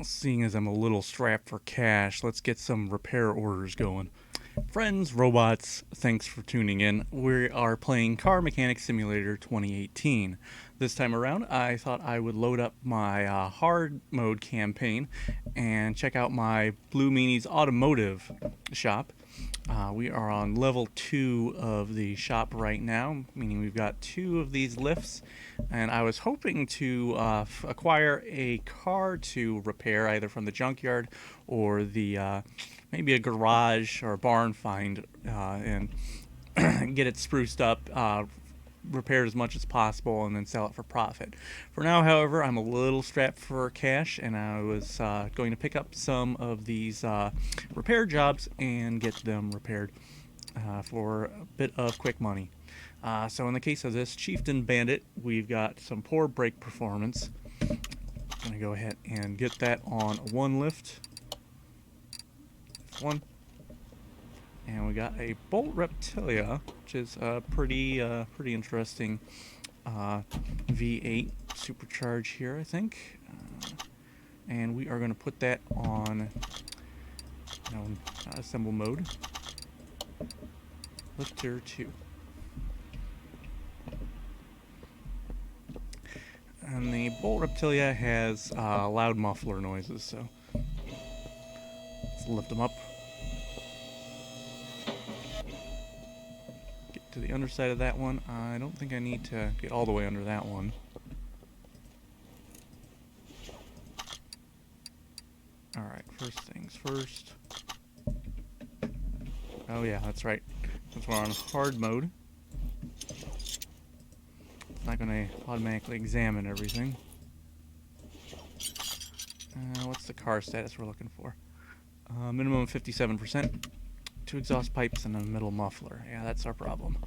Seeing as I'm a little strapped for cash, let's get some repair orders going. Friends, robots, thanks for tuning in. We are playing Car Mechanic Simulator 2018. This time around, I thought I would load up my hard mode campaign and check out my Blue Meanies Automotive shop. We are on level 2 of the shop right now, meaning we've got 2 of these lifts, and I was hoping to acquire a car to repair either from the junkyard or the maybe a garage or a barn find and get it spruced up, repaired as much as possible, and then sell it for profit. For now, however, I'm a little strapped for cash, and I was going to pick up some of these repair jobs and get them repaired for a bit of quick money. So in the case of this Chieftain Bandit, we've got some poor brake performance. I'm going to go ahead and get that on one lift. One. And we got a Bolt Reptilia, which is a pretty interesting V8 supercharge here, I think. And we are going to put that on assemble mode. Lifter 2. And the Bolt Reptilia has loud muffler noises, so let's lift them up. To the underside of that one. I don't think I need to get all the way under that one. Alright, first things first. Oh yeah, that's right. Since we're on hard mode, it's not going to automatically examine everything. What's the car status we're looking for? Minimum of 57%. 2 exhaust pipes and a middle muffler. Yeah, that's our problem.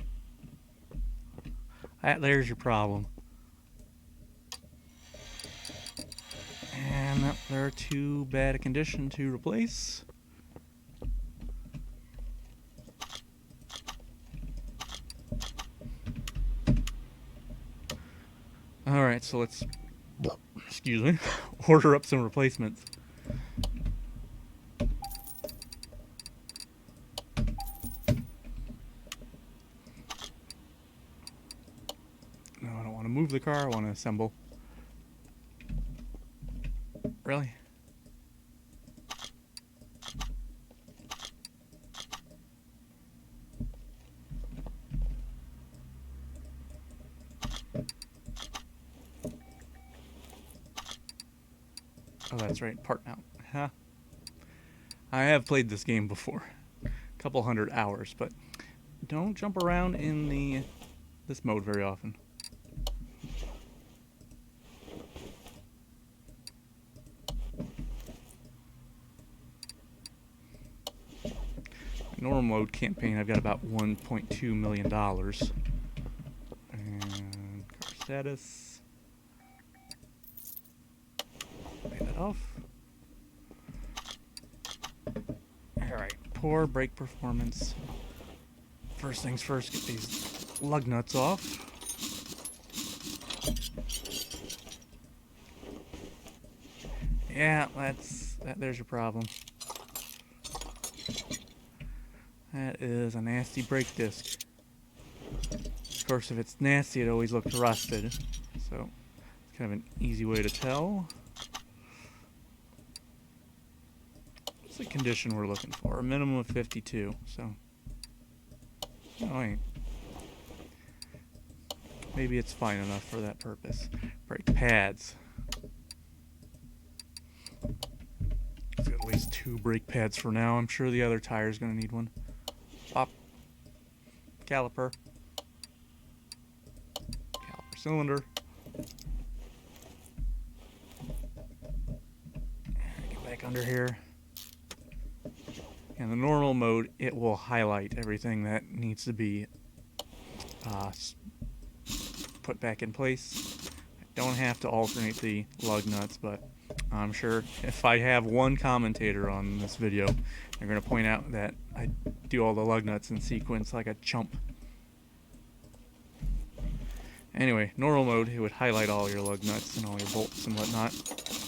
There's your problem. And they're too bad a condition to replace. Alright, so let's, excuse me, order up some replacements. No, I don't want to move the car, I want to assemble. Really? Oh, that's right, part out. Huh? I have played this game before. A couple hundred hours, but don't jump around in this mode very often. Normal mode campaign, I've got about $1.2 million. And car status. Pay that off. Alright, poor brake performance. First things first, get these lug nuts off. Yeah, there's your problem. That is a nasty brake disc. Of course, if it's nasty, it always looks rusted. So, it's kind of an easy way to tell. What's the condition we're looking for? A minimum of 52, so... Oh, wait. Maybe it's fine enough for that purpose. Brake pads. Let's get at least 2 brake pads for now. I'm sure the other tire's going to need one. Pop. Caliper. Caliper cylinder. Get back under here. In the normal mode, it will highlight everything that needs to be put back in place. I don't have to alternate the lug nuts, but I'm sure if I have one commentator on this video, they're going to point out that I do all the lug nuts in sequence like a chump. Anyway, normal mode, it would highlight all your lug nuts and all your bolts and whatnot.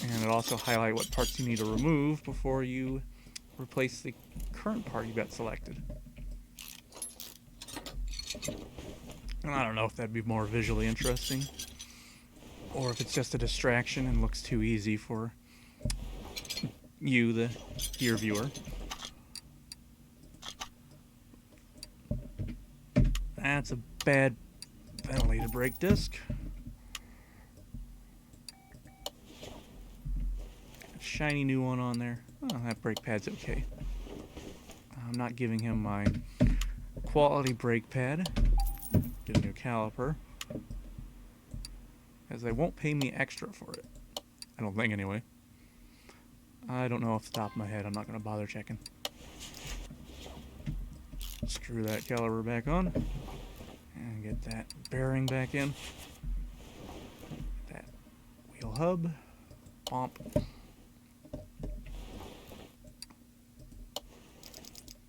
And it also highlight what parts you need to remove before you replace the current part you got selected. And I don't know if that'd be more visually interesting, or if it's just a distraction and looks too easy for you, the gear viewer. That's a bad ventilated brake disc. Shiny new one on there. Oh, that brake pad's okay. I'm not giving him my quality brake pad. Get a new caliper, as they won't pay me extra for it. I don't think, anyway. I don't know off the top of my head. I'm not going to bother checking. Screw that caliper back on. And get that bearing back in. That wheel hub. Bump.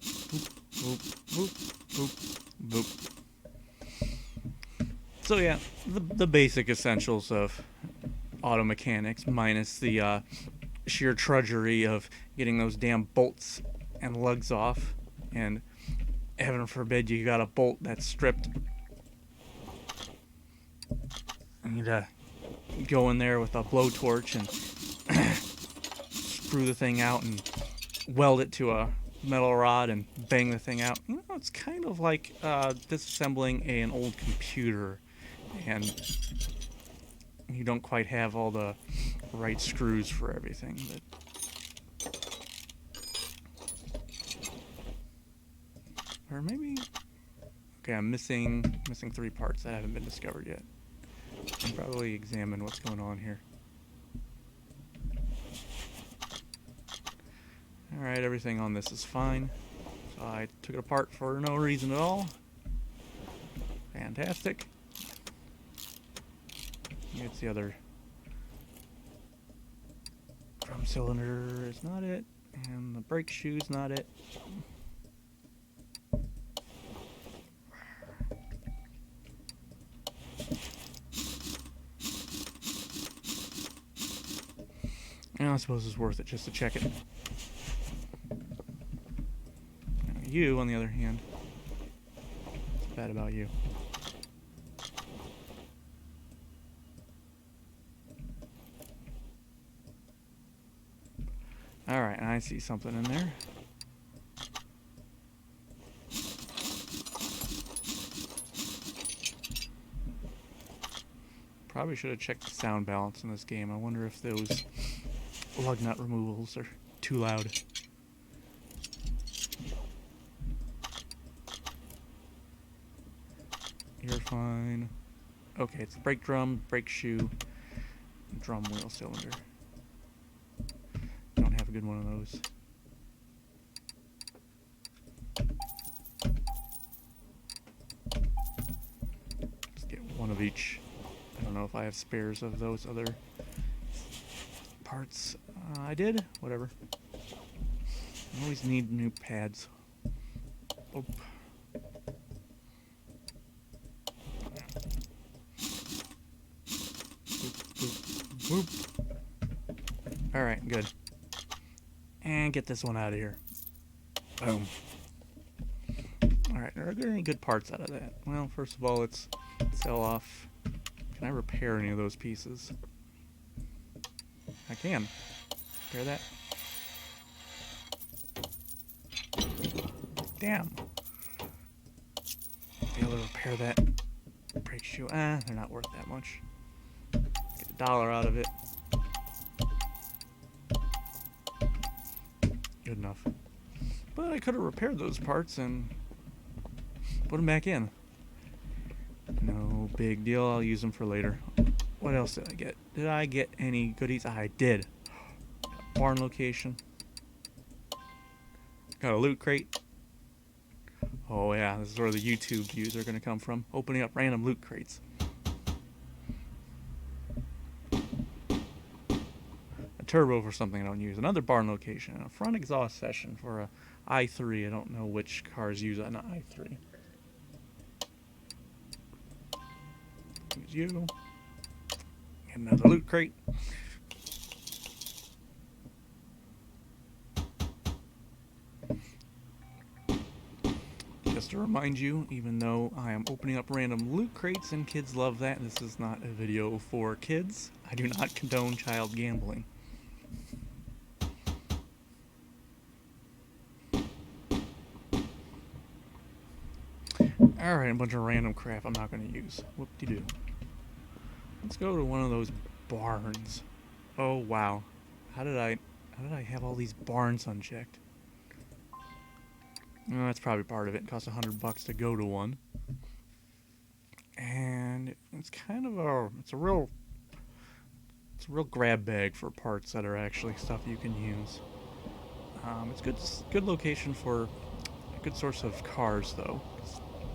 Boop, boop, boop, boop, boop. So yeah, the basic essentials of auto mechanics, minus the sheer trudgery of getting those damn bolts and lugs off, and heaven forbid you got a bolt that's stripped. You need to go in there with a blowtorch and screw the thing out and weld it to a metal rod and bang the thing out. You know, it's kind of like disassembling an old computer, and you don't quite have all the right screws for everything. But or maybe, okay, I'm missing 3 parts that haven't been discovered yet. I'll probably examine what's going on here. Alright, everything on this is fine. So I took it apart for no reason at all. Fantastic. It's the other drum cylinder is not it, and the brake shoe's not it. And I suppose it's worth it just to check it. You, on the other hand, what's bad about you? Alright, I see something in there. Probably should have checked the sound balance in this game. I wonder if those lug nut removals are too loud. You're fine. Okay, it's brake drum, brake shoe, and drum wheel cylinder. Don't have a good one of those. Let's get one of each. I don't know if I have spares of those other parts. I did? Whatever. I always need new pads. Oh. Whoop. Alright, good. And get this one out of here. Boom. Alright, are there any good parts out of that? Well, first of all, let's sell off. Can I repair any of those pieces? I can. Repair that. Damn. Be able to repair that brake shoe. They're not worth that much. Get $1 out of it. Good enough. But I could have repaired those parts and put them back in. No big deal. I'll use them for later. What else did I get? Did I get any goodies? I did. Barn location. Got a loot crate. Oh yeah, this is where the YouTube views are going to come from. Opening up random loot crates. A turbo for something I don't use. Another barn location. A front exhaust session for a i3. I don't know which cars use an i3. Use you. Get another loot crate. Just to remind you, even though I am opening up random loot crates and kids love that, this is not a video for kids. I do not condone child gambling. Alright, a bunch of random crap I'm not going to use. Whoop-de-doo. Let's go to one of those barns. Oh, wow. How did I have all these barns unchecked? Well, that's probably part of it. It costs $100 to go to one. And it's kind of it's a real grab bag for parts that are actually stuff you can use. It's good location for a good source of cars, though.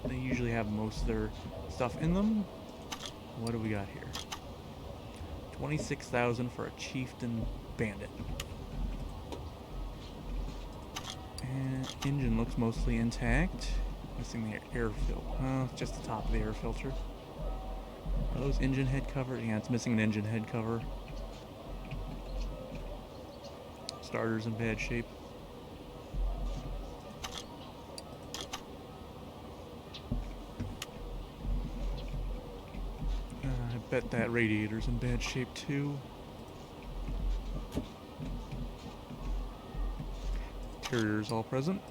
They usually have most of their stuff in them. What do we got here? $26,000 for a Chieftain Bandit. And engine looks mostly intact. Missing the air filter. Just the top of the air filter. Are those engine head cover? Yeah, it's missing an engine head cover. Starter's in bad shape. I bet that radiator's in bad shape too. Interior's all present.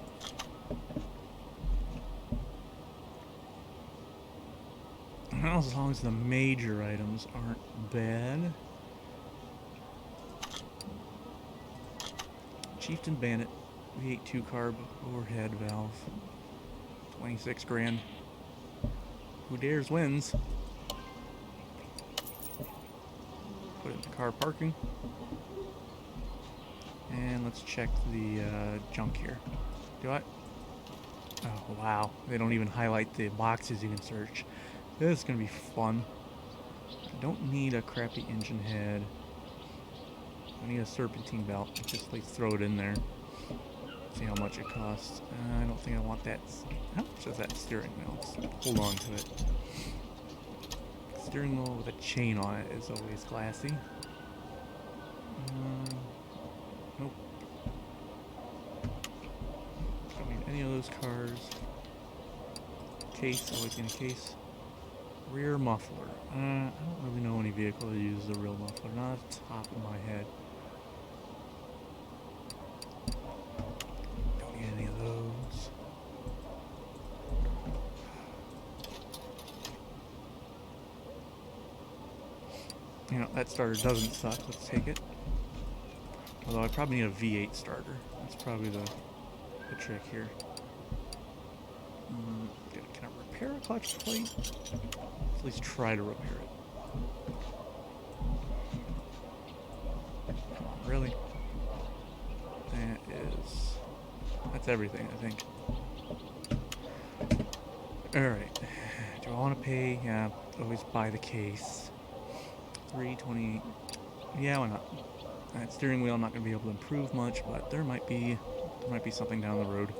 Well, as long as the major items aren't bad. Chieftain Bandit, V8 2-carb overhead valve, 26 grand. Who dares wins. Put it in the car parking. And let's check the junk here. Do I? Oh, wow. They don't even highlight the boxes you can search. This is going to be fun. I don't need a crappy engine head. I need a serpentine belt. Just like throw it in there. See how much it costs. I don't think I want that. How much is that steering wheel? Let's hold on to it. Steering wheel with a chain on it is always classy. Nope. Don't need any of those cars. Case, always in a case. Rear muffler. I don't really know any vehicle that uses a real muffler. Not off the top of my head. Don't need any of those. You know, that starter doesn't suck. Let's take it. Although I probably need a V8 starter. That's probably the trick here. Can I repair a clutch plate? Let's at least try to repair it. Come on, really? That's everything, I think. Alright. Do I want to pay? Yeah, always buy the case. $328. Yeah, why not? That steering wheel I'm not going to be able to improve much, but there might be something down the road.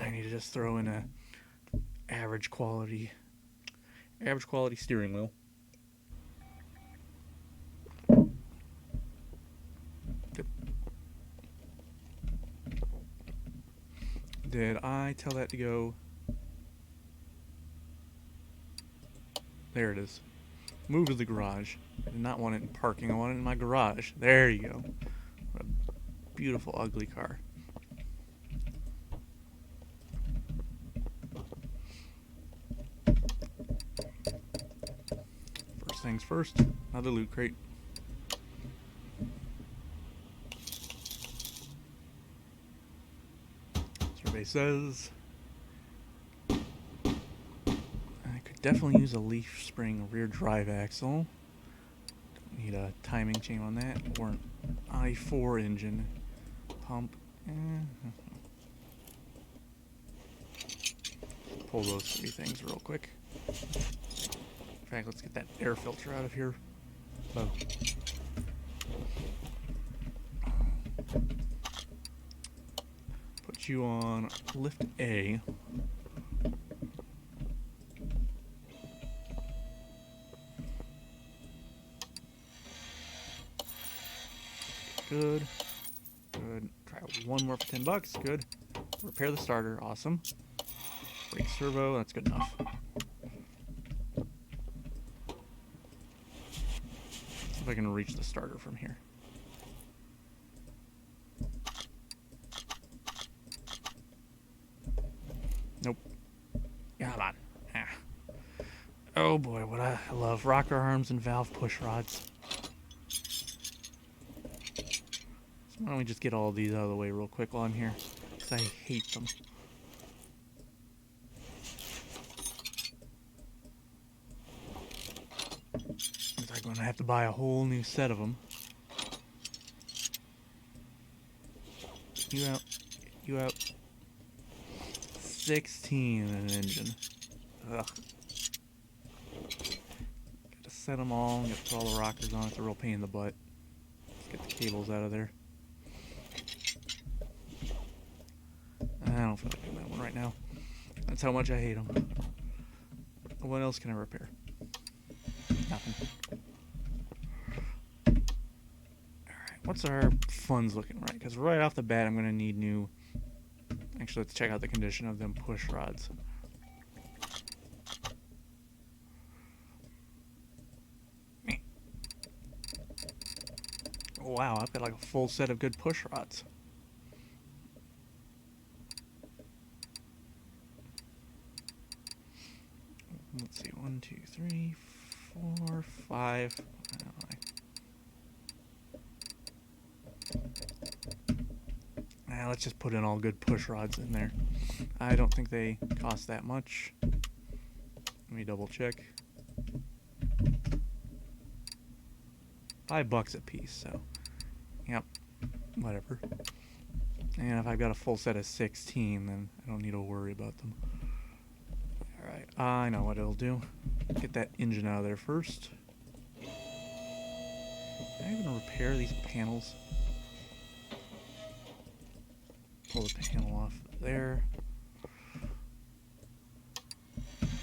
I need to just throw in a average quality steering wheel. Did I tell that to go? There it is. Move to the garage. I did not want it in parking. I want it in my garage. There you go. What a beautiful, ugly car. First things first, another loot crate. Survey says definitely use a leaf spring rear drive axle. Don't need a timing chain on that, or an i4 engine pump. Pull those three things real quick. In fact, let's get that air filter out of here. Oh. Put you on lift A. Good. Try one more for $10. Good. Repair the starter. Awesome. Brake servo. That's good enough. See if I can reach the starter from here. Nope. Come on. Ah. Oh boy, what I love. Rocker arms and valve push rods. So why don't we just get all these out of the way real quick while I'm here? Because I hate them. Looks like I'm going to have to buy a whole new set of them. You out. You out. 16 in an engine. Ugh. Gotta set them all. Gotta put all the rockers on. It's a real pain in the butt. Let's get the cables out of there. I don't feel like doing that one right now. That's how much I hate them. What else can I repair? Nothing. Alright, what's our funds looking like? Because right off the bat, I'm going to need new... Actually, let's check out the condition of them push rods. Oh, wow, I've got like a full set of good push rods. Let's see, 1, 2, 3, 4, 5. Let's just put in all good push rods in there. I don't think they cost that much. Let me double check. $5 a piece, so yep, whatever. And if I've got a full set of 16, then I don't need to worry about them. Alright, I know what it'll do. Get that engine out of there first. Am I even repair these panels? Pull the panel off there.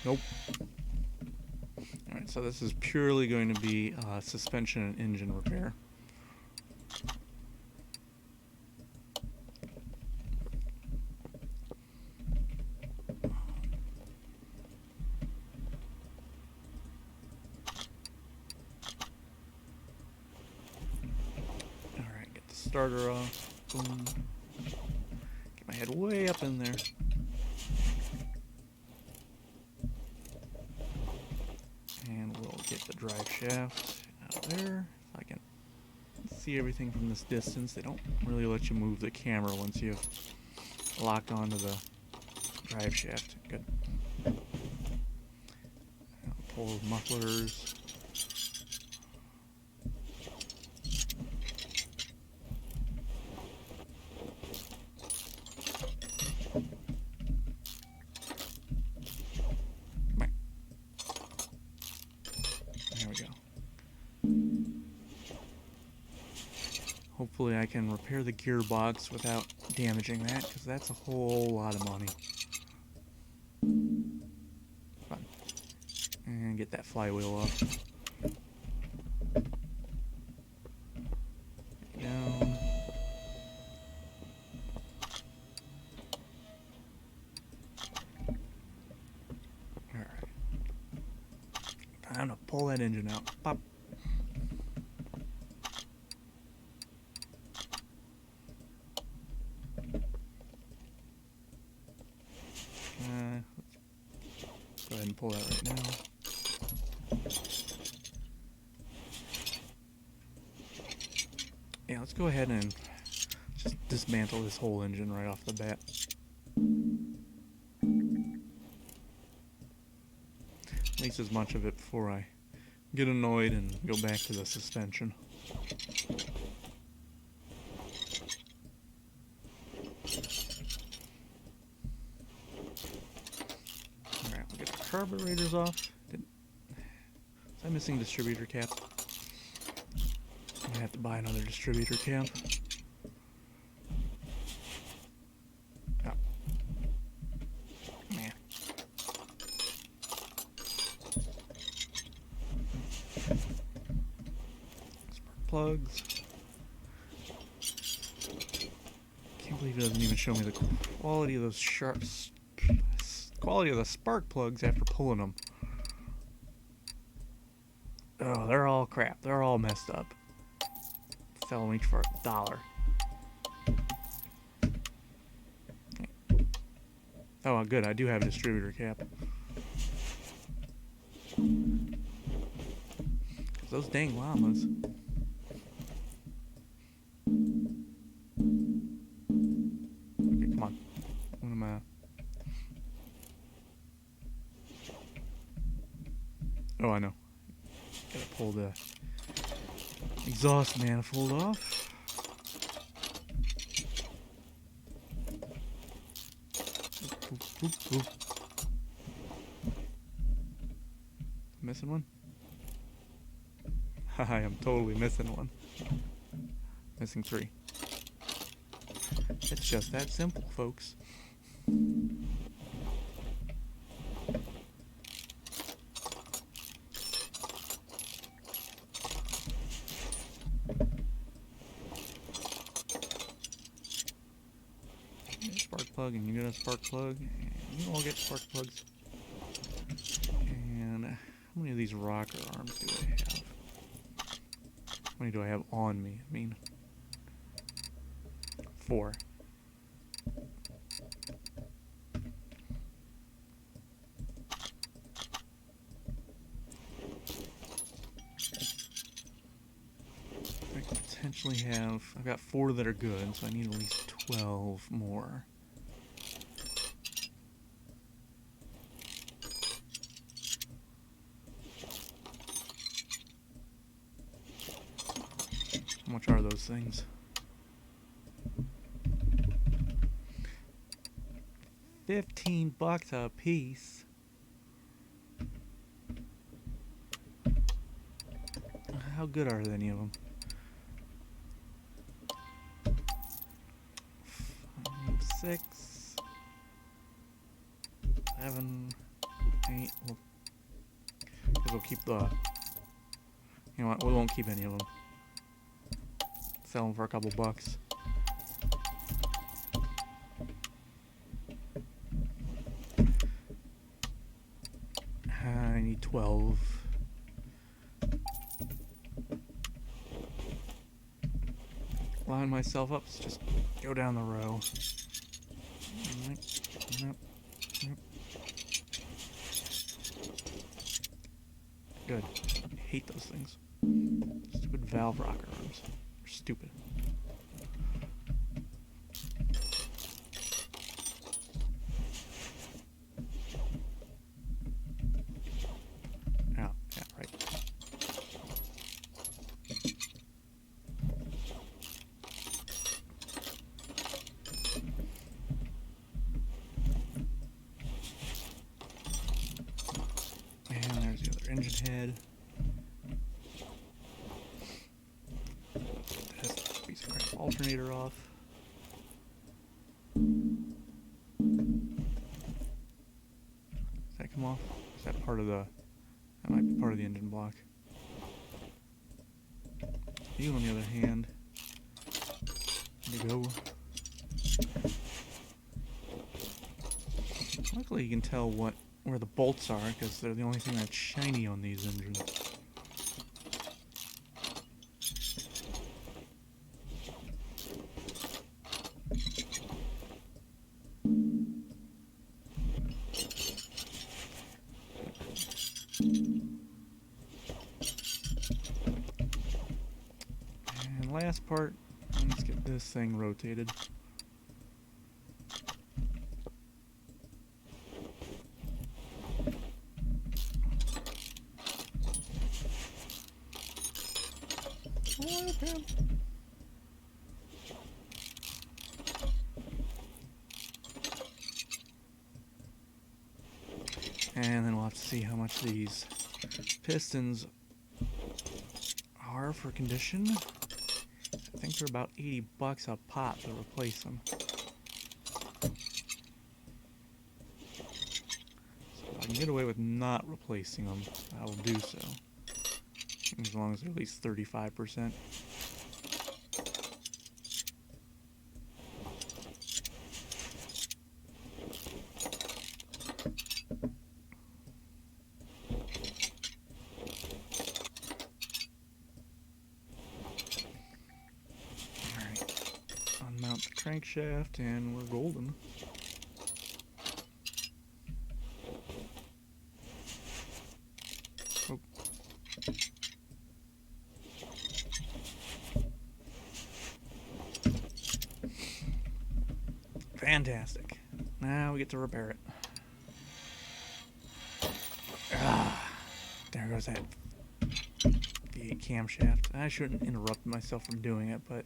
Nope. Alright, so this is purely going to be suspension and engine repair. Alright, get the starter off. Boom. Get my head way up in there. And we'll get the drive shaft out there. If I can see everything from this distance. They don't really let you move the camera once you've locked onto the drive shaft. Good. Pull mufflers. There we go. Hopefully I can repair the gearbox without damaging that, because that's a whole lot of money. Fun. And get that flywheel off. Down. Alright. Time to pull that engine out. Pop. Let's go ahead and pull that right now. Yeah, let's go ahead and just dismantle this whole engine right off the bat. At least as much of it before I get annoyed and go back to the suspension. Alright, we'll get the carburetors off. Was I missing distributor cap? I'm gonna have to buy another distributor cap. Oh. Man. Spark plugs. can't believe it doesn't even show me the quality of those quality of the spark plugs after pulling them. Oh, they're all crap. They're all messed up. Sell them each for $1. Oh, good. I do have a distributor cap. Those dang llamas. Okay, come on. What am I? Oh, I know. Gotta pull the exhaust manifold off. Oop, oop, oop. Missing one? I am totally missing one. Missing 3. It's just that simple, folks. Spark plug, and you get a spark plug, and you all get spark plugs. And how many of these rocker arms do I have? How many do I have on me? I mean, 4. I could potentially have, I've got 4 that are good, so I need at least 12 more. How much are those things? $15 a piece. How good are any of them? 5, 6, 7, 8. We'll keep the. You know what? We won't keep any of them. Sell them for a couple bucks. I need 12. Line myself up. Let's just go down the row. Good. I hate those things. Stupid valve rocker arms. They're stupid. Engine head. Test this piece of crap alternator off. Does that come off? Is that part of the? That might be part of the engine block. You, on the other hand, there you go. Luckily, you can tell where the bolts are, because they're the only thing that's shiny on these engines. And last part, let's get this thing rotated. And then we'll have to see how much these pistons are for condition. I think they're about $80 a pop to replace them. So if I can get away with not replacing them, I will do so. As long as they're at least 35%. Mount the crankshaft and we're golden. Oh. Fantastic. Now we get to repair it. Ah, there goes that V8 camshaft. I shouldn't interrupt myself from doing it, but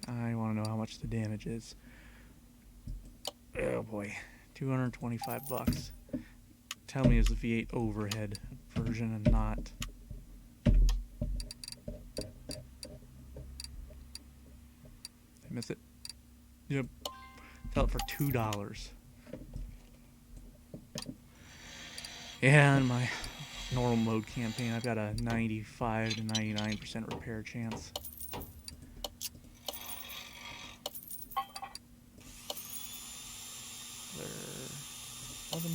I want to know how much the damage is. Oh boy, 225 bucks. Tell me it's the V8 overhead version and not. I miss it. Yep. Fell it for $2. Yeah, in my normal mode campaign, I've got a 95 to 99% repair chance. There. 11.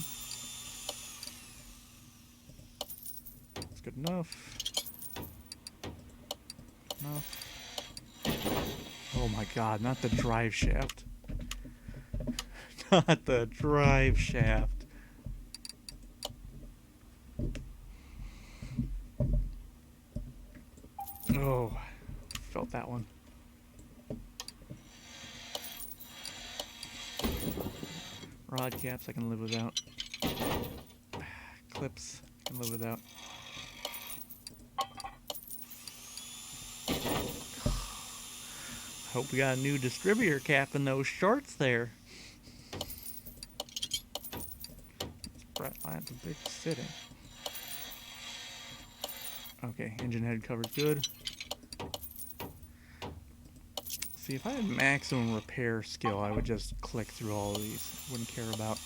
That's good enough. Oh my god, not the drive shaft. Not the drive shaft. Oh, felt that one. Rod caps I can live without. Clips I can live without. Hope we got a new distributor cap in those shorts there. Brett line's a big sitting. Okay, engine head cover's good. See, if I had maximum repair skill, I would just click through all of these. Wouldn't care about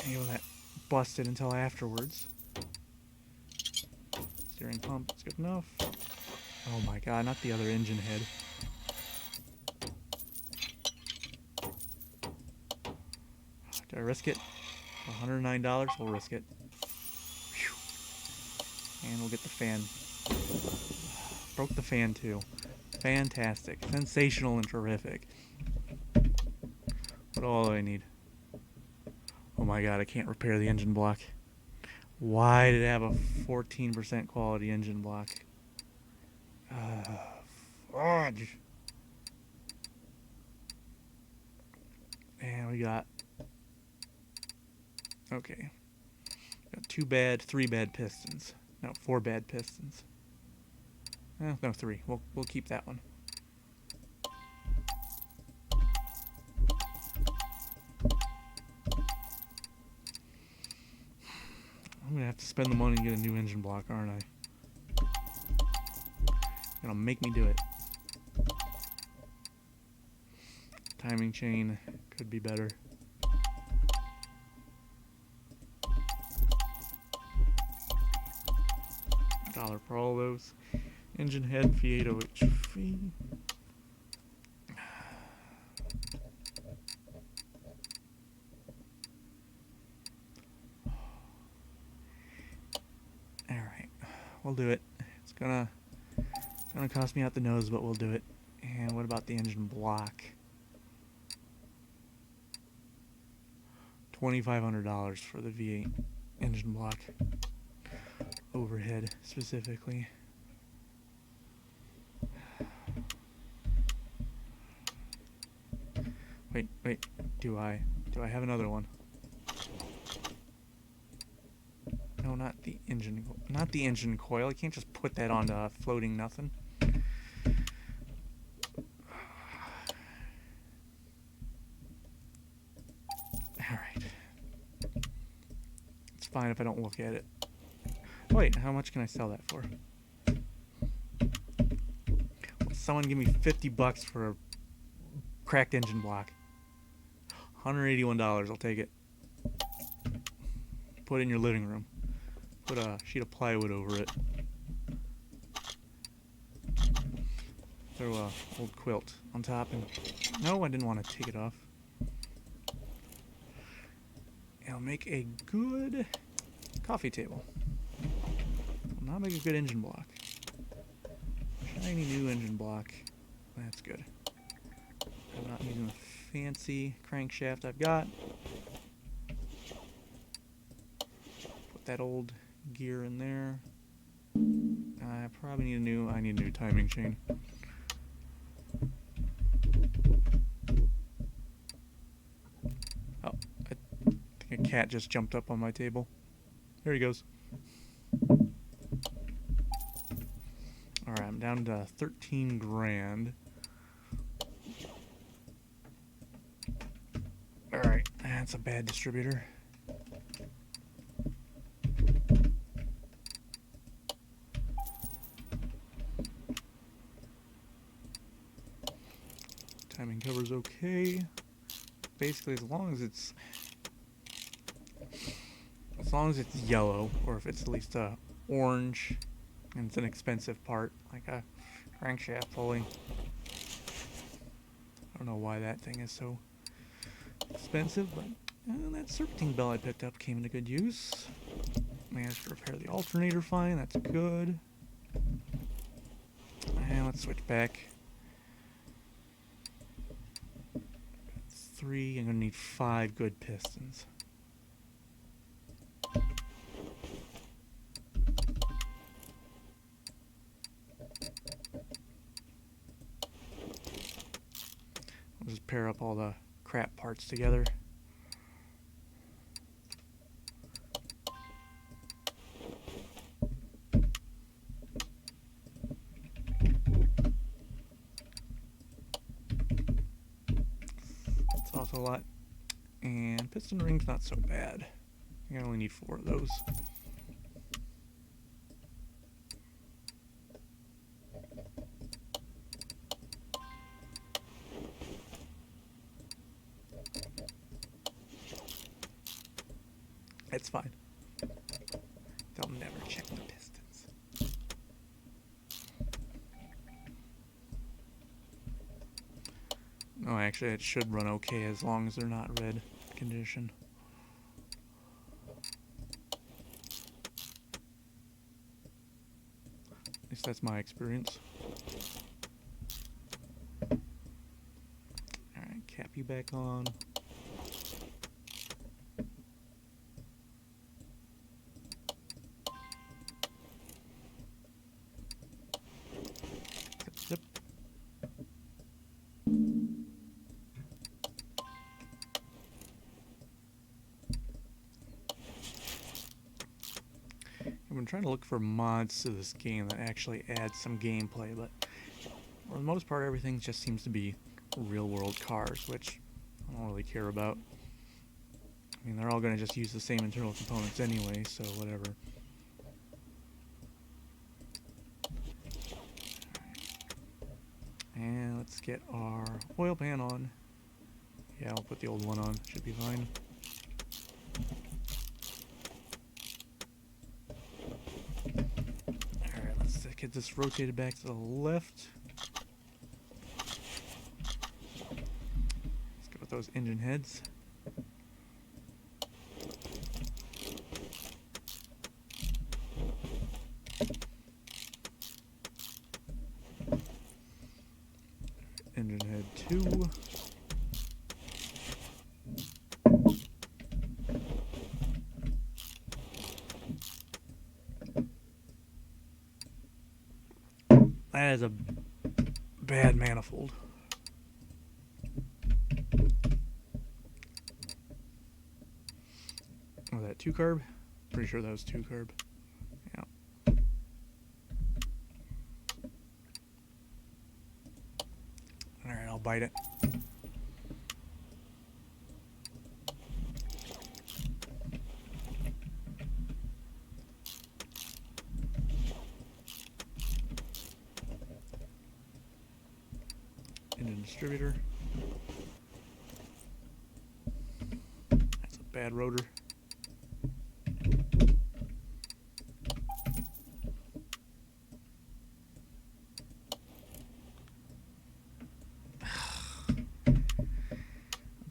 any of that busted until afterwards. Steering pump, it's good enough. Oh my god, not the other engine head. Do I risk it? For $109, we'll risk it. Whew. And we'll get the fan. Broke the fan too. Fantastic. Sensational and terrific. What all do I need? Oh my god, I can't repair the engine block. Why did it have a 14% quality engine block? Fudge. And we got... Okay. Got 2 bad, 3 bad pistons. No, 4 bad pistons. No, 3. We'll keep that one. I'm gonna have to spend the money and get a new engine block, aren't I? Gonna make me do it. Timing chain could be better. $1 for all those. Engine head, V8 OHV. Alright, we'll do it. It's gonna cost me out the nose, but we'll do it. And what about the engine block? $2,500 for the V8 engine block. Overhead, specifically. Wait, do I have another one? No, not the engine coil. I can't just put that onto floating nothing. Alright. It's fine if I don't look at it. Wait, how much can I sell that for? Someone give me $50 for a cracked engine block. $181, I'll take it. Put it in your living room. Put a sheet of plywood over it. Throw a old quilt on top and... No, I didn't want to take it off. It'll make a good coffee table. not make a good engine block. Shiny new engine block. That's good. I'm not using the fancy crankshaft I've got. Put that old gear in there. I probably need a new timing chain. Oh, I think a cat just jumped up on my table. There he goes. Alright, I'm down to 13 grand. Alright, that's a bad distributor. Timing cover's okay. Basically, as long as it's yellow, or if it's at least orange, and it's an expensive part, like a crankshaft pulley. I don't know why that thing is so expensive, but that serpentine bell I picked up came into good use. Managed to repair the alternator fine, that's good. And let's switch back. 3, I'm gonna need 5 good pistons. I'll just pair up all the crap parts together. It's also a lot. And piston rings, not so bad. I think I only need 4 of those. It's fine. They'll never check the pistons. No, actually, it should run okay as long as they're not red condition. At least that's my experience. Alright, cap you back on. Zip. I've been trying to look for mods to this game that actually add some gameplay, but for the most part everything just seems to be real world cars, which I don't really care about. I mean, they're all going to just use the same internal components anyway, so whatever. And let's get our oil pan on. Yeah, I'll put the old one on. Should be fine. Alright, let's get this rotated back to the left. Let's go with those engine heads. Engine head 2. That is a bad manifold. Oh, that 2 carb? Pretty sure that was 2 carb. Yeah. Alright, I'll bite it. Engine distributor. That's a bad rotor.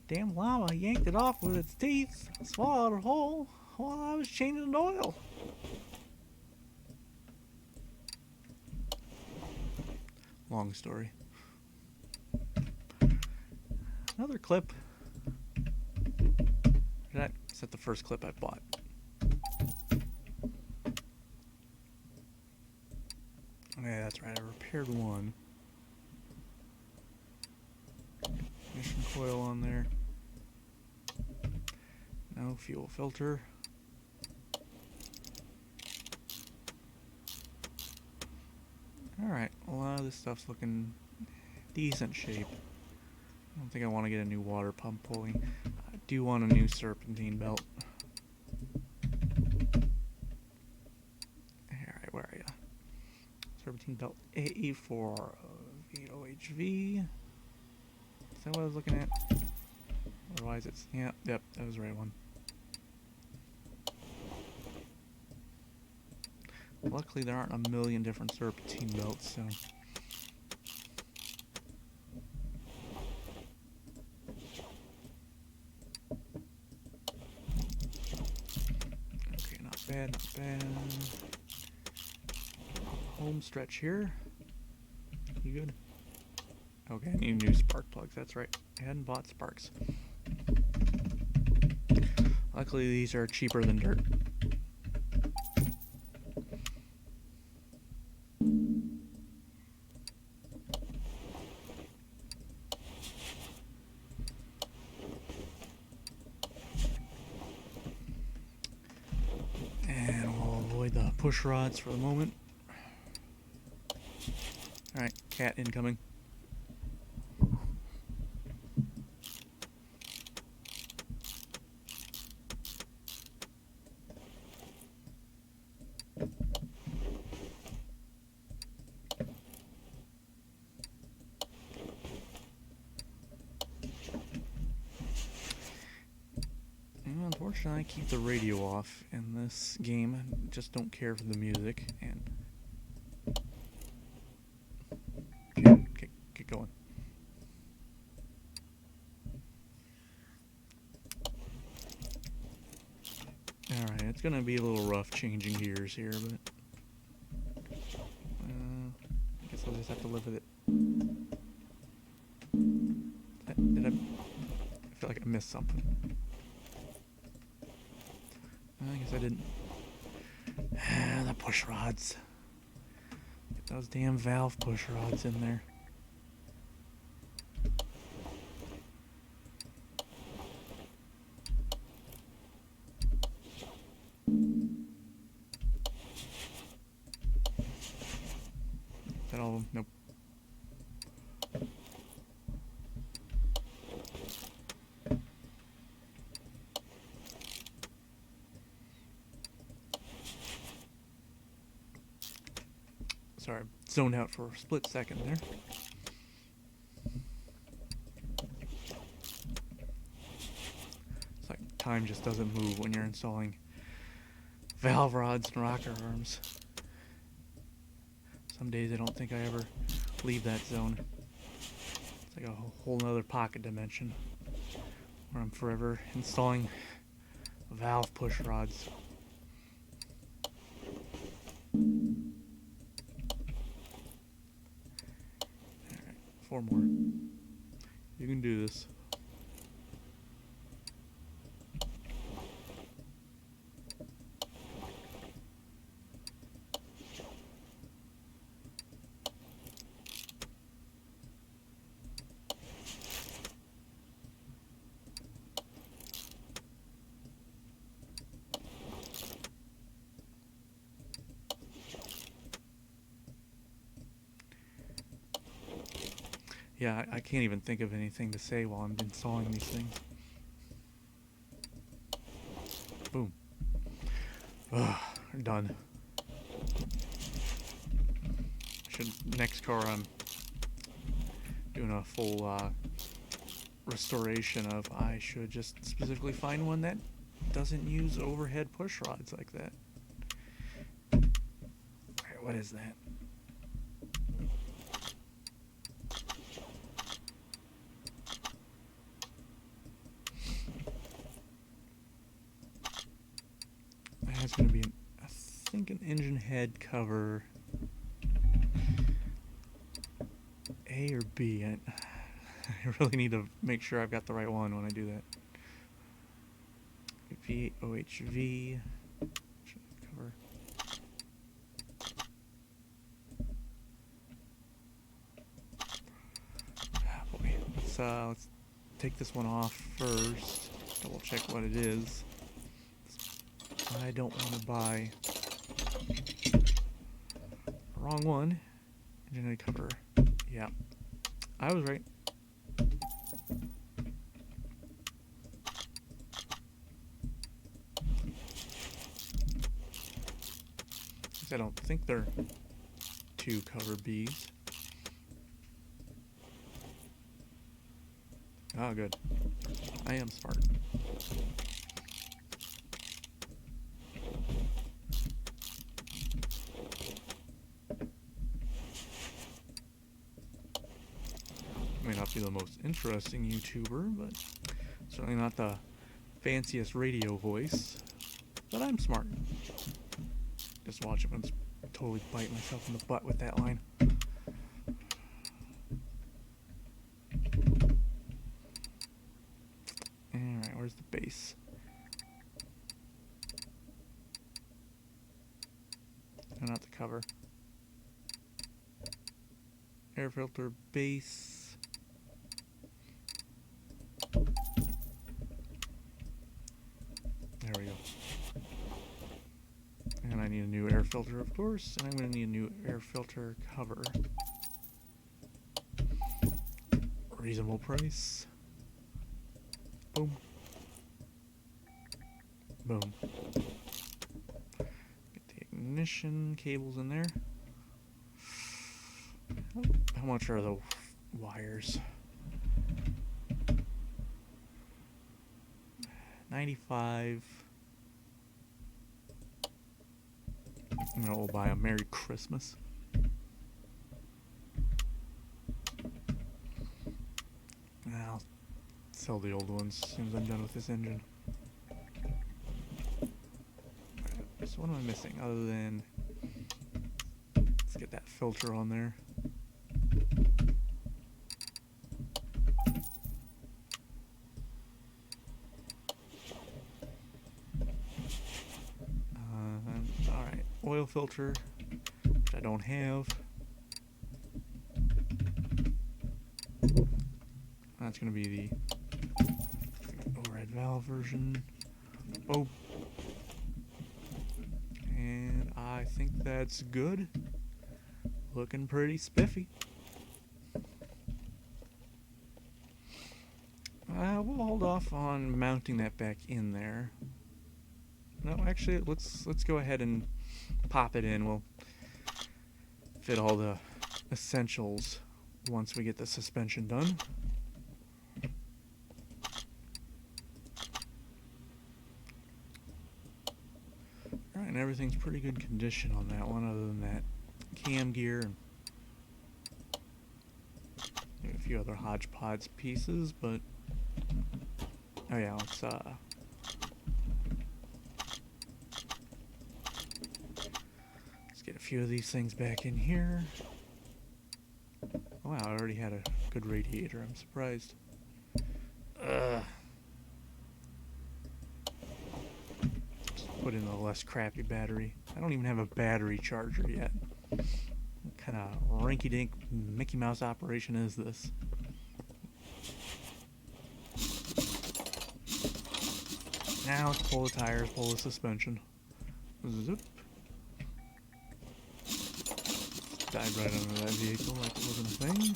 Damn llama yanked it off with its teeth, swallowed it whole while I was changing the oil. long story. Another clip. Is that the first clip I bought? Okay, that's right. I repaired one. Ignition coil on there. No fuel filter. Alright, a lot of this stuff's looking decent shape. I don't think I want to get a new water pump pulley. I do want a new serpentine belt. Alright, where are you? Serpentine belt A for V8 OHV. Is that what I was looking at? Otherwise it's... yeah, yep, that was the right one. Luckily there aren't a million different serpentine belts, so... okay, not bad, not bad. Home stretch here. You good? Okay, I need new spark plugs, that's right. I hadn't bought sparks. Luckily these are cheaper than dirt. The push rods for the moment. Alright, cat incoming. Unfortunately, I keep the radio off in this game. I just don't care for the music. And get going. Alright, it's gonna be a little rough changing gears here, but I guess I'll just have to live with it. I feel like I missed something. I guess I didn't. The push rods. Get those damn valve push rods in there. Is that all of them? Nope. Sorry, zoned out for a split second there. It's like time just doesn't move when you're installing valve rods and rocker arms. Some days I don't think I ever leave that zone. It's like a whole nother pocket dimension where I'm forever installing valve push rods. Alright, 4 more. You can do this. Yeah, I can't even think of anything to say while I'm installing these things. Boom. Ugh, done. Next car I'm doing a full restoration of, I should just specifically find one that doesn't use overhead push rods like that. Alright, what is that? That's going to be, I think, an engine head cover. A or B? I really need to make sure I've got the right one when I do that. V8 OHV. Cover. Boy, let's take this one off first. Double check what it is. I don't want to buy the wrong one. Engine cover. Yeah, I was right. I don't think they're 2 cover Bs. Oh, good. I am smart. May not be the most interesting YouTuber, but certainly not the fanciest radio voice. But I'm smart. Just watch it. I'm totally biting myself in the butt with that line. Alright, where's the base? No, not the cover. Air filter base. There we go. And I need a new air filter, of course, and I'm going to need a new air filter cover. Reasonable price. Boom. Boom. Get the ignition cables in there. How much are the wires? 95. You know, we'll buy a Merry Christmas. I'll sell the old ones as soon as I'm done with this engine. So what am I missing other than... Let's get that filter on there. Alright, oil filter, which I don't have. That's going to be the overhead valve version. Oh. And I think that's good. Looking pretty spiffy. We'll hold off on mounting that back in there. No, actually, let's go ahead and pop it in. We'll fit all the essentials once we get the suspension done. Alright, and everything's pretty good condition on that one, other than that cam gear and maybe a few other hodgepodge pieces, but oh yeah, let's get a few of these things back in here. Oh, wow, I already had a good radiator. I'm surprised. Just put in a less crappy battery. I don't even have a battery charger yet. What kind of rinky-dink Mickey Mouse operation is this? Now let's pull the tires, pull the suspension. Zip. Dive right under that vehicle like it wasn't a thing.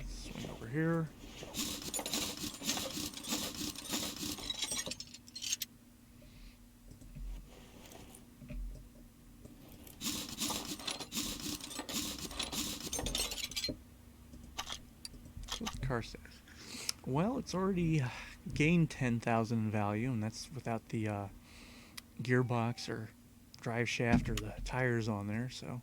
Swing over here. What's the car says? Well, it's already gained 10,000 in value, and that's without the gearbox or drive shaft or the tires on there, so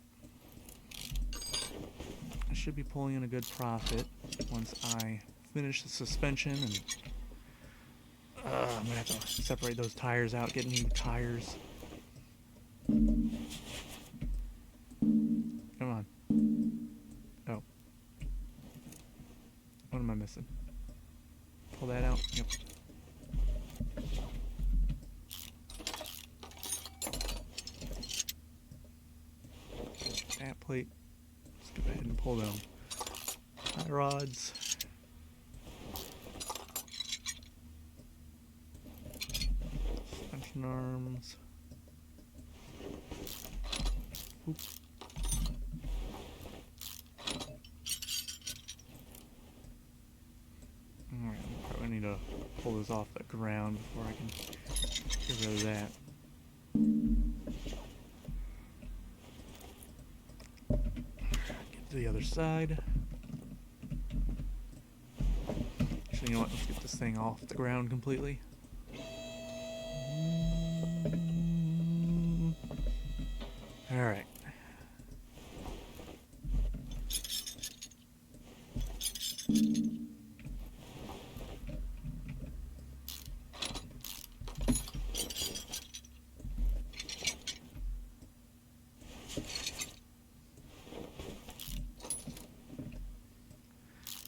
I should be pulling in a good profit once I finish the suspension, and I'm gonna have to separate those tires out, get new tires. Come on. missing. Pull that out. Yep. That plate. Let's go ahead and pull down tie rods. Suspension arms. Oop. Alright, I need to pull this off the ground before I can get rid of that. Get to the other side. Actually, you know what? Let's get this thing off the ground completely. Alright.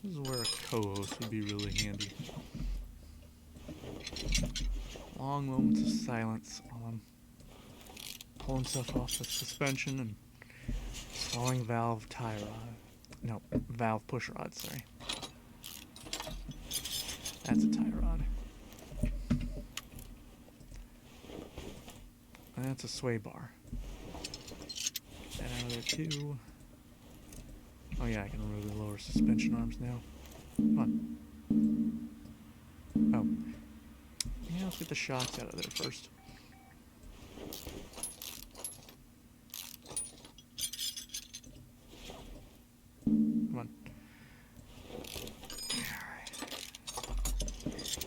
This is where a co-host would be really handy. Long moments of silence while I'm pulling stuff off the suspension and installing valve tie rod. No, valve push rod, sorry. That's a tie rod. And that's a sway bar. Get that out of there too. Oh yeah, I can remove the lower suspension arms now. Come on. Oh. Yeah, let's get the shocks out of there first. Come on. Alright.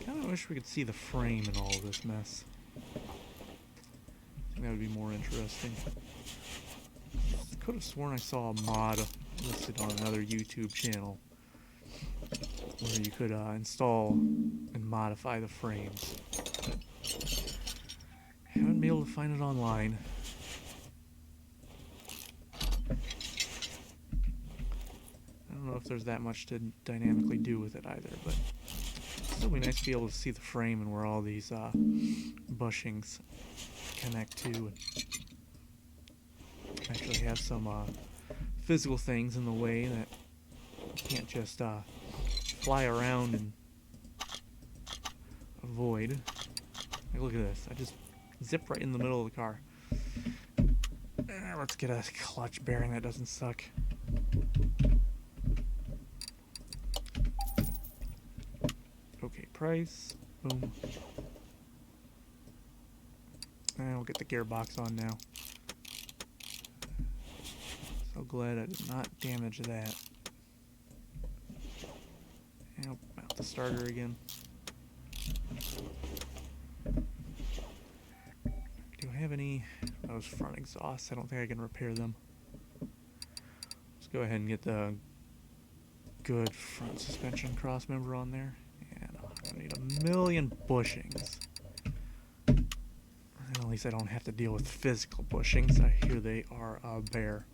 Kinda wish we could see the frame in all of this mess. I think that would be more interesting. Could have sworn I saw a mod listed on another YouTube channel where you could install and modify the frames. But haven't been able to find it online. I don't know if there's that much to dynamically do with it either, but it'd still be nice to be able to see the frame and where all these bushings connect to, and actually have some physical things in the way that you can't just fly around and avoid. Like, look at this. I just zip right in the middle of the car. Let's get a clutch bearing that doesn't suck. Okay, price. Boom. And we'll get the gearbox on now. So glad I did not damage that. And I'll mount the starter again. Do I have any of those front exhausts? I don't think I can repair them. Let's go ahead and get the good front suspension cross member on there. And I need a million bushings. At least I don't have to deal with physical bushings. I hear they are a bear.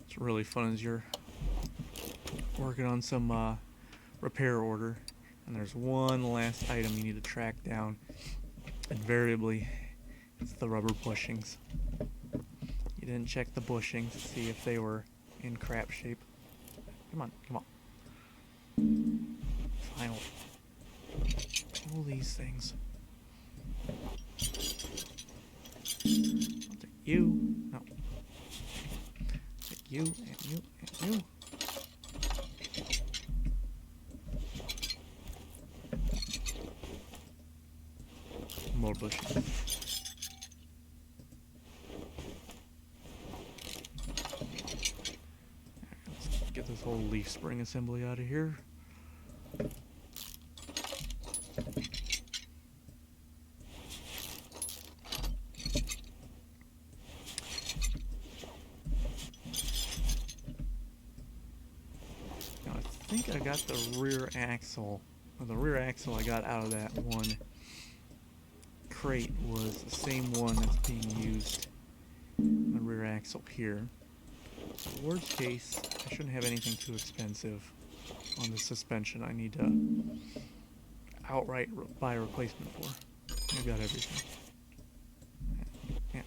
It's really fun as you're working on some repair order, and there's one last item you need to track down. Invariably, it's the rubber bushings. You didn't check the bushings to see if they were in crap shape. Come on, come on. Finally. Pull these things. I'll take you. No. Take you, and you, and you. More bushings. Let's get this whole leaf spring assembly out of here. I got the rear axle. Well, the rear axle I got out of that one crate was the same one that's being used in the rear axle here. So worst case, I shouldn't have anything too expensive on the suspension I need to outright buy a replacement for. I've got everything. Yeah.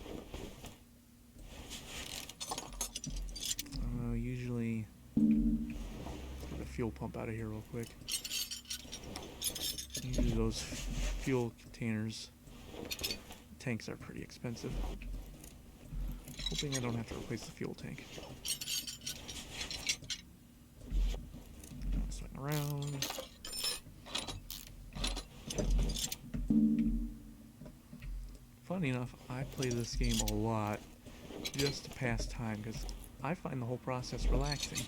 Usually, let's get the fuel pump out of here real quick. Usually those fuel containers, tanks are pretty expensive. Hoping I don't have to replace the fuel tank. Swing around. Funny enough, I play this game a lot just to pass time because I find the whole process relaxing.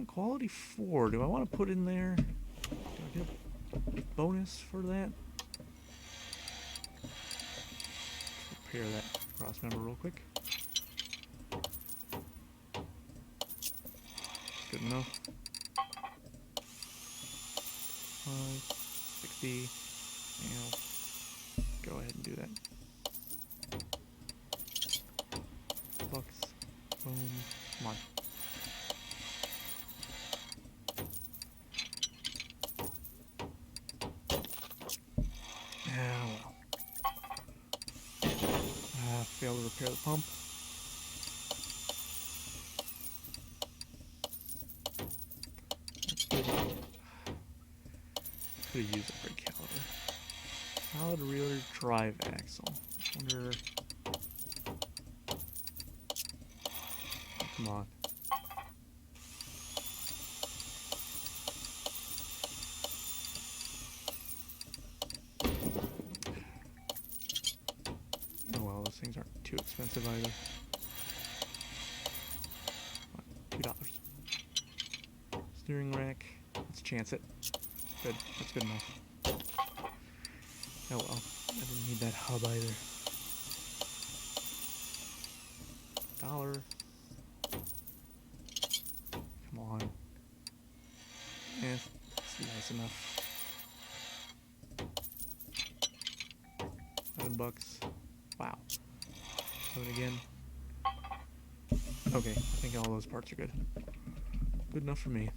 Quality 4. Do I want to put in there? Do I get a bonus for that? Repair that cross member real quick. Good enough. 60. Yeah, go ahead and do that. Bucks. Boom. Come on. Failed to repair the pump. Could have used a brake caliper. Solid rear drive axle. Wonder. Come on. Oh well, those things aren't too expensive either. $2. Steering rack. Let's chance it. Good. That's good enough. Oh well. I didn't need that hub either. $1. Come on. That's nice enough. $11. Wow. Do it again. Okay, I think all those parts are good. Good enough for me.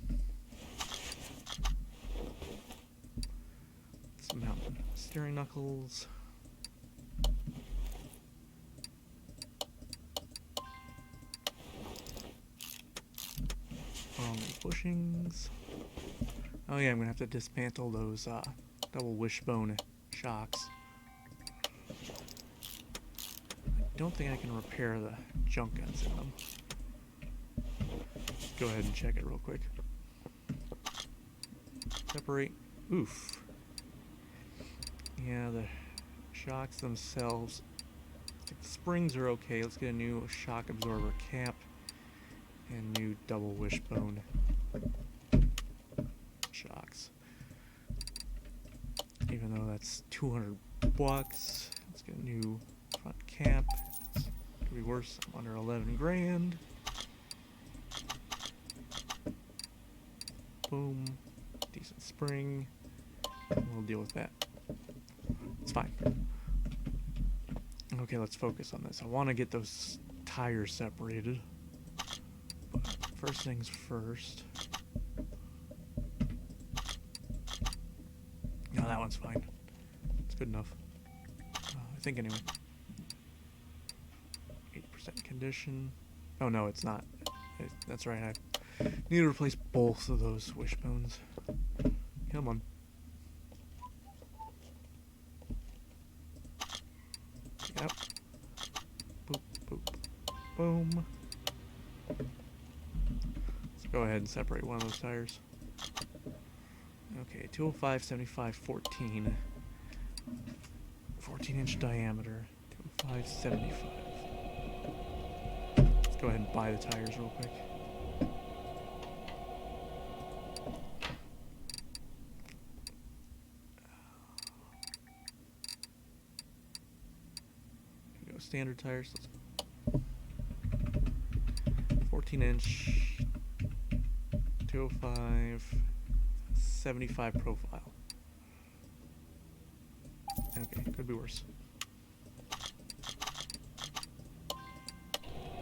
Let's mount steering knuckles. Bushings. Oh yeah, I'm gonna have to dismantle those double wishbone shocks. I don't think I can repair the junk guns in them. Let's go ahead and check it real quick. Separate. Oof. Yeah, the shocks themselves. The springs are okay. Let's get a new shock absorber cap and new double wishbone shocks. Even though that's $200, let's get a new front cap. Could be worse. I'm under 11 grand. Boom. Decent spring. We'll deal with that. It's fine. Okay, let's focus on this. I want to get those tires separated. But first things first. No, that one's fine. It's good enough. I think anyway. 80% condition. Oh no, it's not. That's right, I need to replace both of those wishbones. Come on. Yep. Boop, boop, boom. Let's go ahead and separate one of those tires. Okay, 205, 75, 14. 14-inch diameter. 205, 75. Let's go ahead and buy the tires real quick. Standard tires. 14-inch 205 75 profile. Okay, could be worse.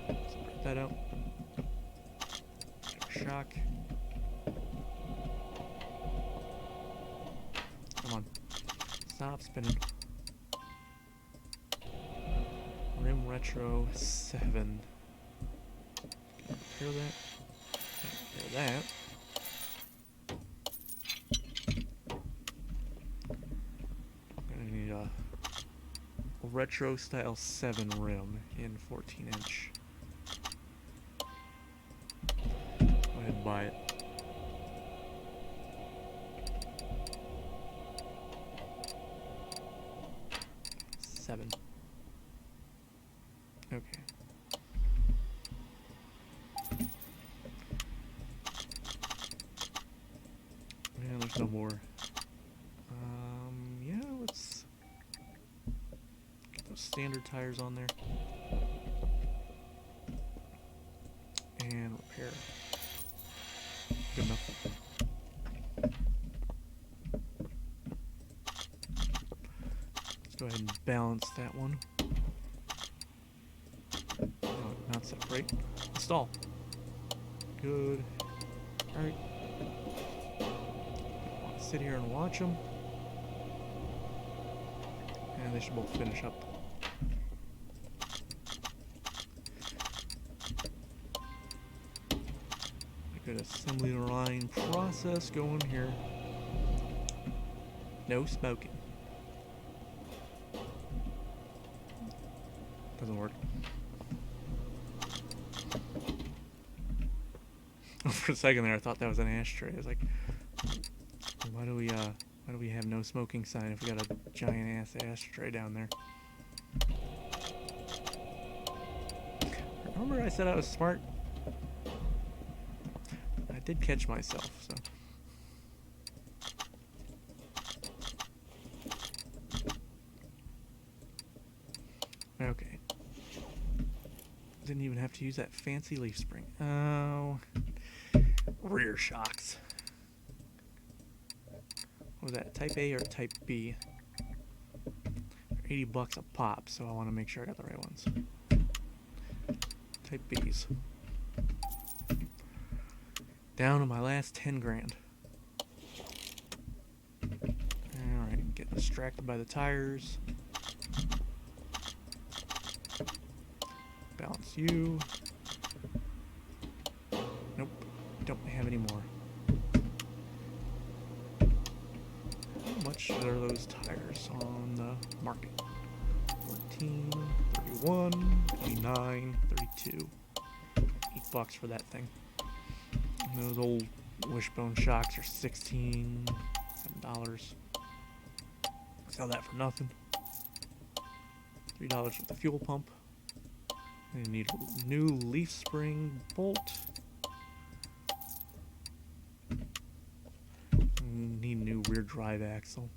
Separate that out. Shock. Come on. Stop spinning. Rim retro 7. Repair that. Repair that. I'm gonna need a retro style 7 rim in 14-inch. Go ahead and buy it. Okay. Yeah, there's no more. Yeah, let's get those standard tires on there. And repair. Good enough. Let's go ahead and balance that one. Not separate. Install. Good. Alright. Sit here and watch them. And they should both finish up. A good assembly line process going here. No smoking. Doesn't work. For a second there, I thought that was an ashtray. I was like, why do we have no smoking sign if we got a giant ass ashtray down there? Remember I said I was smart? I did catch myself, so. Okay. Didn't even have to use that fancy leaf spring. Oh. Rear shocks. What was that, type A or type B? They're $80 a pop, so I want to make sure I got the right ones. Type B's. Down to my last 10 grand. Alright, getting distracted by the tires. Balance you. Nope, don't have any more. How much are those tires on the market? 14, 31, 29, 32. $8 for that thing. And those old wishbone shocks are $16, $7. Sell that for nothing. $3 with the fuel pump. I need a new leaf spring bolt. Need a new rear drive axle.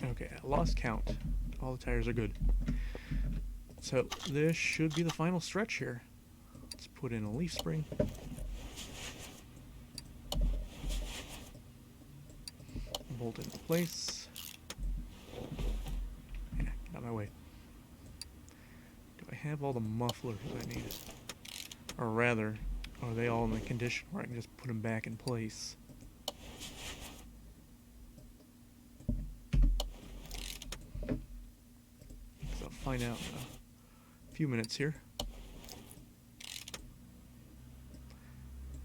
Okay, I lost count. All the tires are good. So this should be the final stretch here. Let's put in a leaf spring. Bolt into place. Yeah, get out of my way. Do I have all the mufflers I need? Or rather, are they all in the condition where I can just put them back in place? So I'll find out in a few minutes here.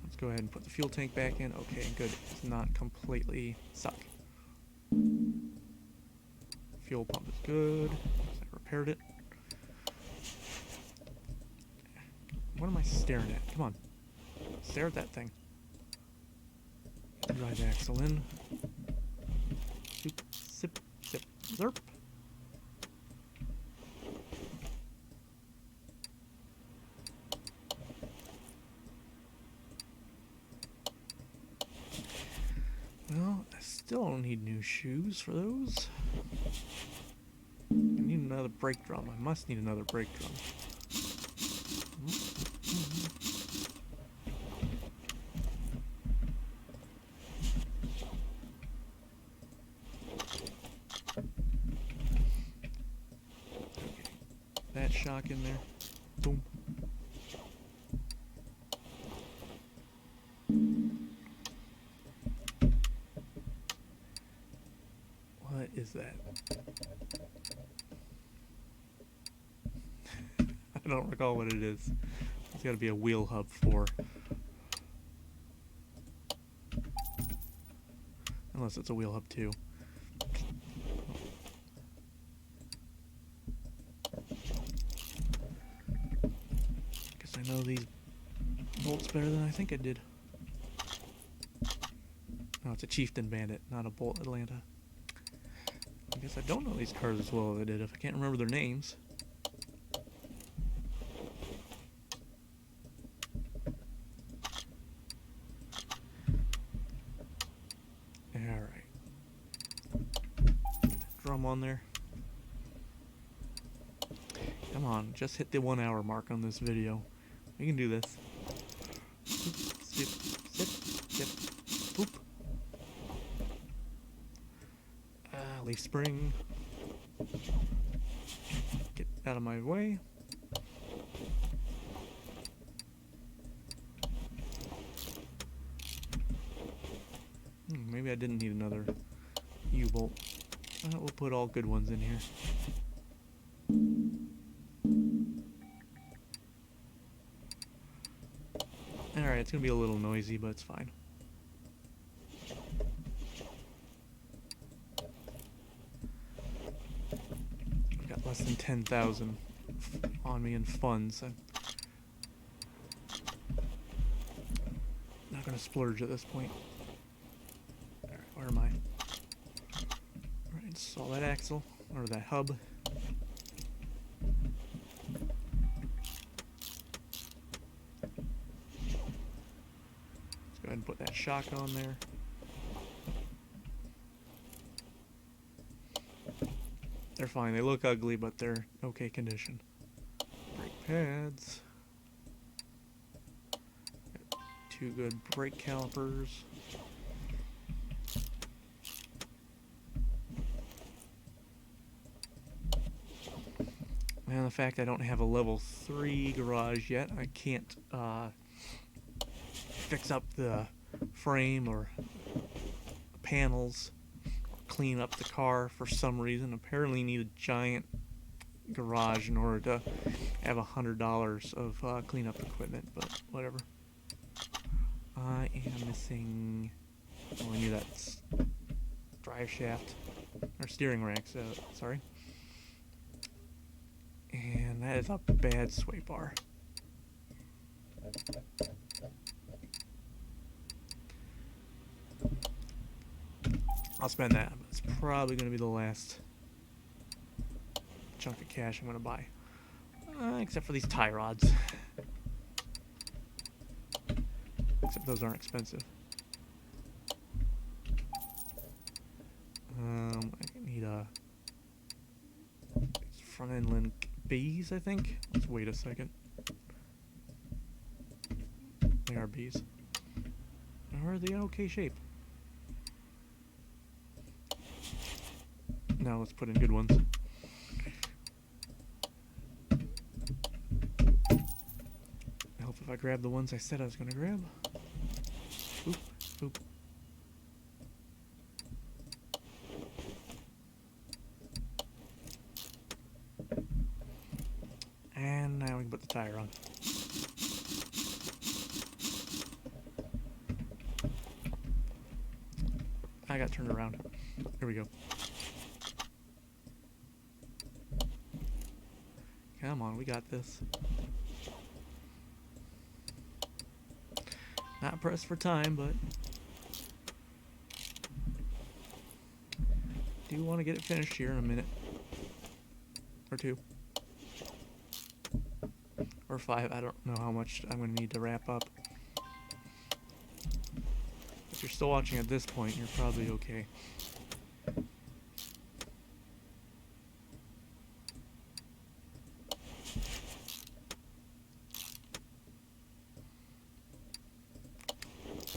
Let's go ahead and put the fuel tank back in. Okay, good. It's not completely stuck. Fuel pump is good. I repaired it. What am I staring at? Come on. Stare at that thing. Drive axle in. Sip, sip, sip, zerp. Well, I still don't need new shoes for those. I need another brake drum. I must need another brake drum. That shock in there. Boom. What is that? I don't recall what it is. It's got to be a wheel hub for. Unless it's a wheel hub too. Guess I know these bolts better than I think I did. No, it's a Chieftain Bandit, not a Bolt Atlanta. I guess I don't know these cars as well as I did if I can't remember their names. Alright. Drum on there. Come on, just hit the 1 hour mark on this video. We can do this. Zip, zip, zip, boop. Leaf spring. Get out of my way. Maybe I didn't need another U-bolt. We'll put all good ones in here. Alright, it's gonna be a little noisy, but it's fine. I've got less than 10,000 on me in funds. I'm not gonna splurge at this point. Alright, where am I? Alright, install that axle, or that hub. Go ahead and put that shock on there. They're fine. They look ugly, but they're okay condition. Brake pads. Got 2 good brake calipers. And the fact I don't have a level 3 garage yet, I can't fix up the frame or panels, clean up the car for some reason. Apparently need a giant garage in order to have $100 of cleanup equipment, but whatever. I am missing, well, I knew that's drive shaft, or steering rack, so, sorry. And that is a bad sway bar. I'll spend that, but it's probably going to be the last chunk of cash I'm going to buy. Except for these tie rods. Except those aren't expensive. I need a front end link B's, I think. Let's wait a second. They are B's. Or are they in okay shape? Now let's put in good ones. I hope if I grab the ones I said I was going to grab. Oop, oop. And now we can put the tire on. I got turned around. Here we go. Come on, we got this. Not pressed for time, but do want to get it finished here in a minute or 2 or 5. I don't know how much I'm going to need to wrap up. If you're still watching at this point, you're probably okay.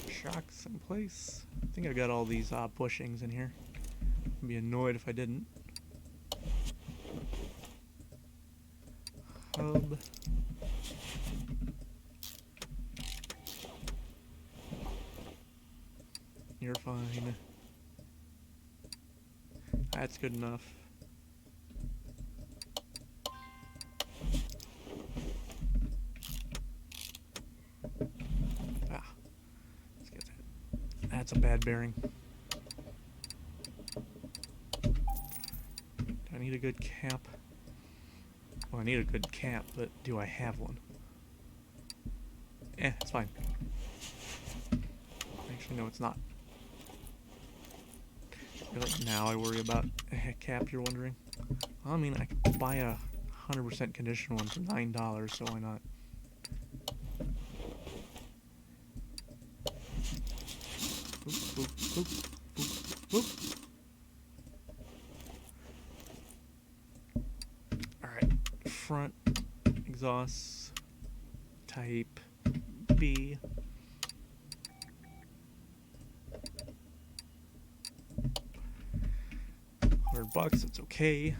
Shocks in place. I think I got all these bushings in here. I'd be annoyed if I didn't. Hub. You're fine. That's good enough. Ah, let's get that. That's a bad bearing. Do I need a good cap? Well, I need a good cap, but do I have one? It's fine. Actually, no, it's not. Really, now I worry about a cap, you're wondering? Well, I mean, I could buy a 100% condition one for $9, so why not? Boop, boop, boop, boop, boop. Alright, front exhaust type B. $100, it's okay.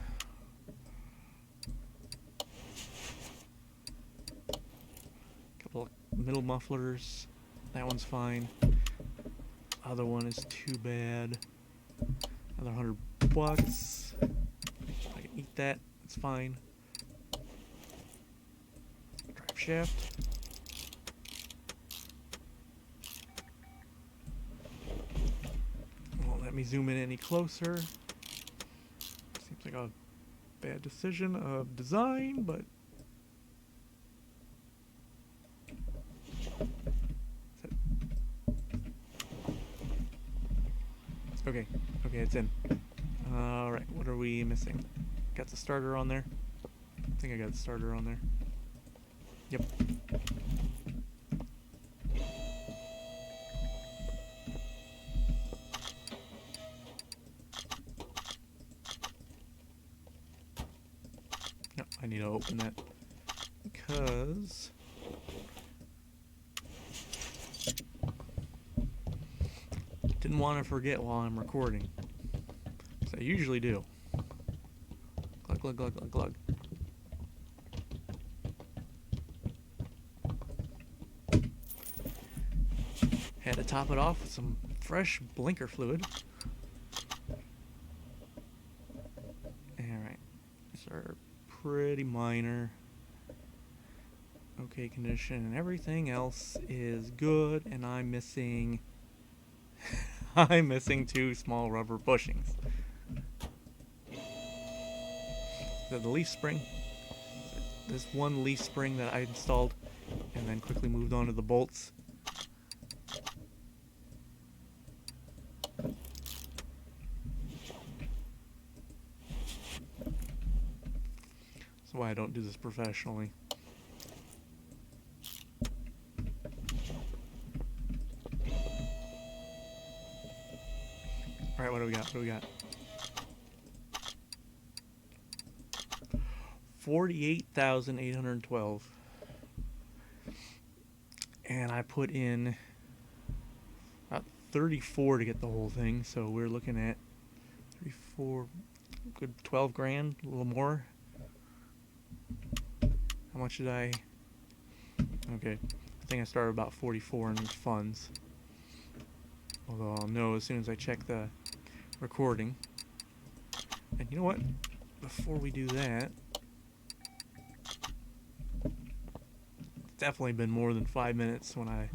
Couple of middle mufflers, that one's fine. Other one is too bad. Another $100. I can eat that, it's fine. Drive shaft. Won't let me zoom in any closer. Seems like a bad decision of design, but okay, it's in. Alright, what are we missing? Got the starter on there? I think I got the starter on there. Yep. No, I need to open that because didn't want to forget while I'm recording. So I usually do. Glug, glug, glug, glug, glug. Had to top it off with some fresh blinker fluid. Alright. These are pretty minor. Okay condition, and everything else is good, and I'm missing I'm missing 2 small rubber bushings. The leaf spring. This one leaf spring that I installed and then quickly moved on to the bolts. That's why I don't do this professionally. Alright, what do we got? What do we got? 48,812. And I put in about 34 to get the whole thing, so we're looking at 34, good 12 grand, a little more. How much did I? Okay, I think I started about 44 in funds. Although I'll know as soon as I check the recording. And you know what? Before we do that, it's definitely been more than 5 minutes when I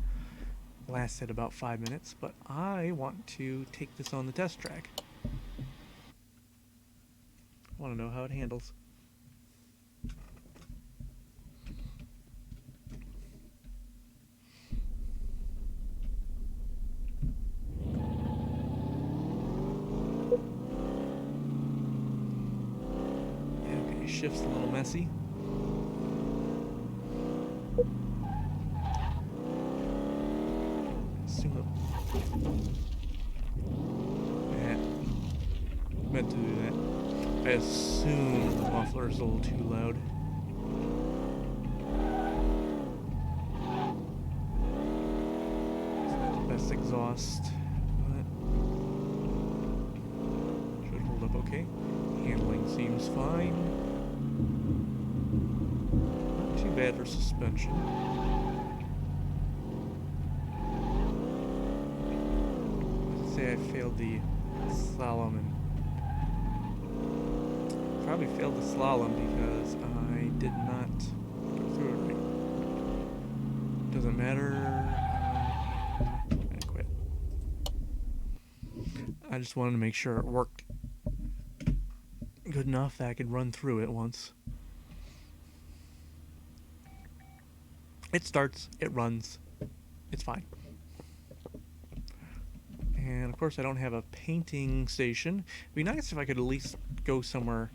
last said about 5 minutes, but I want to take this on the test track. I want to know how it handles. Shift's a little messy. Assume meant to do that. I assume the muffler is a little too loud. Best exhaust. Should hold up okay. Handling seems fine. Not too bad for suspension. Let's say I failed the slalom and probably failed the slalom because I did not go through it right. Doesn't matter. I quit. I just wanted to make sure it worked good enough that I could run through it once. It starts, it runs, it's fine. And of course I don't have a painting station. It'd be nice if I could at least go somewhere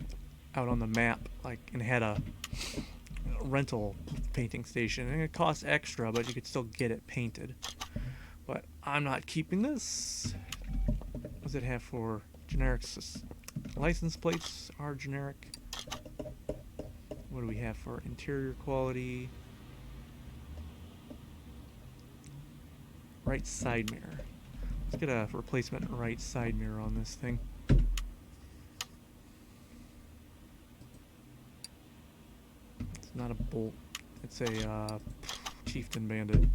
out on the map, like, and had a rental painting station. And it costs extra, but you could still get it painted. But I'm not keeping this. What does it have for generics? License plates are generic. What do we have for interior quality? Right side mirror. Let's get a replacement right side mirror on this thing. It's not a Bolt. It's a Chieftain Bandit.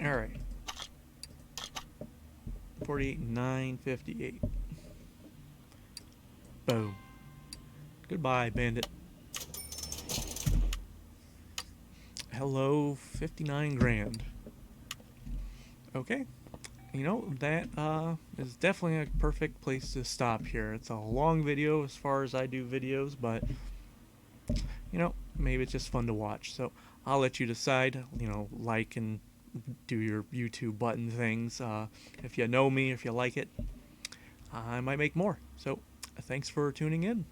All right. 48,958. Boom. Goodbye, Bandit. Hello, 59 grand. Okay. You know, that is definitely a perfect place to stop here. It's a long video as far as I do videos, but, you know, maybe it's just fun to watch. So I'll let you decide, you know, like and do your YouTube button things. If you know me, if you like it, I might make more. So thanks for tuning in.